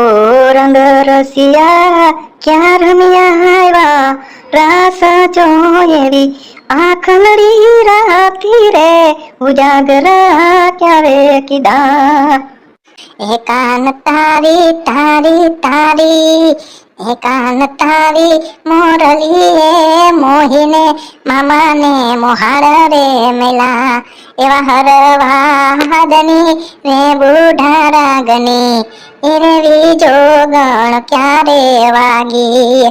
ઓ રંગ રસિયા ક્યાં રમ્યા આવ્યા રાસ જોયેલી આખલડી રાતી રે ઉજાગરા ક્યારે કીધા એ કાન તારી તારી તારી એ કાન તારી મોરલી એ મોહીને મામાને મોહાર રે મેલા એવા હરવાદની રે બુઢા રાગની એરવી જોગણ ક્યારે વાગી.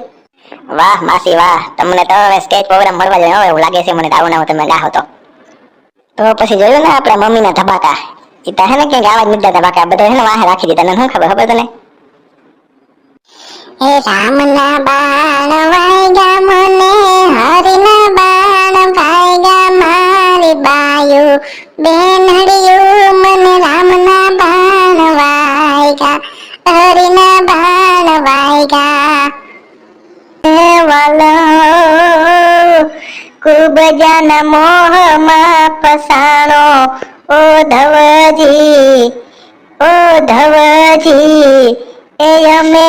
વાહ માસી વાહ, તમને તો હવે સ્ટેજ પ્રોગ્રામ મળવા જોઈએ. હવે એવું લાગે છે મને આવું ના તમે ગાહો તો પછી જોયું ને આપણા મમ્મીના ધબાકા ઈતા હે ને કે આવાજ મુદ્દા ધબાકા બધા હે ને વાહે રાખી દીધા. તને શું ખબર તને? હે રામના બાણ વાગ્યા મને હરિના બાણ વાગ્યા મારી બાયું બેનડિયું મને રામના બાણ વાગ્યા હરિના બાણ વાગ્યા વાલો ખૂબ જન મોહમાં ફસાણો ઓ ધવજી એ અમે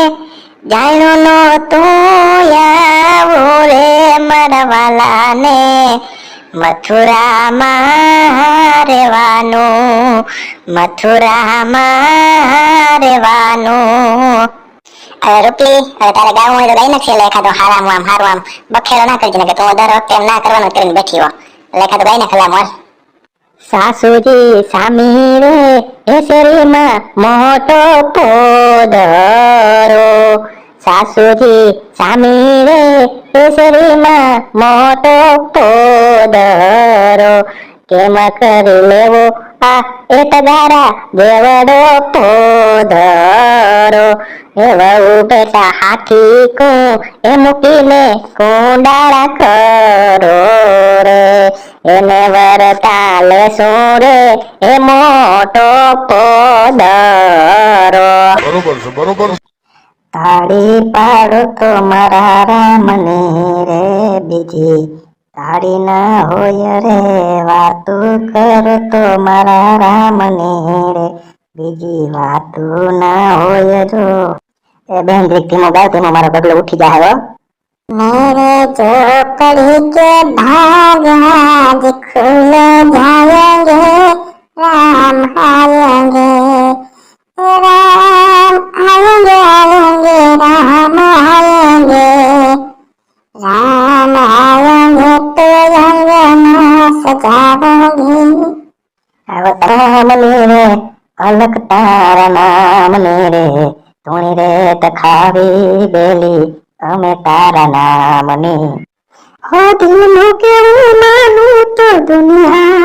જાણ્યો નો તું આવો રે મરવાલાને મથુરામાં રહેવાનું. રૂપલી હવે તારે ગાવું હોય તો ગાઈ નાખી. એખાદો હારામ આમ હારું આમ બખેડો ના કરજે કે તું દર વખતે એમ ના કરવાનું કરીને બેઠી હો. એખાદો ગાઈ નાખ આમ. સાસુજી સામી રે એસરીમાં મોટો પોદરો સાસુજી સામી રે એસરીમાં મોટો પોદરો કેમ કરી લેવો આ એક દારા દેવડો પોદરો એ વહુ બેટા હાથી કો એ મૂકીને કુંડાળા કરો રે એને વરતા લેશું રે એ મોટો પોદરો. બરોબર. તાળી પાડો તો મારા રામની રે બીજી તાળી ના હોય રે વાતું કરો તો મારા રામની રે બીજી વાતું ના હોય જો. એ બેન ધીમો ગાવ ધીમો મારો ગગલો ઉઠી જાય હો. मेरे झोपड़ी के भाग आज खुल जाएंगे राम आएंगे राम आएंगे राम आएंगे राम आएंगे तो अंगना सजाएंगे. રામની રે અલક તારા નામની રે તુણી રે તખાવી બેલી અમે તારા નામની હો દિલનું કેવું માનું તો દુનિયા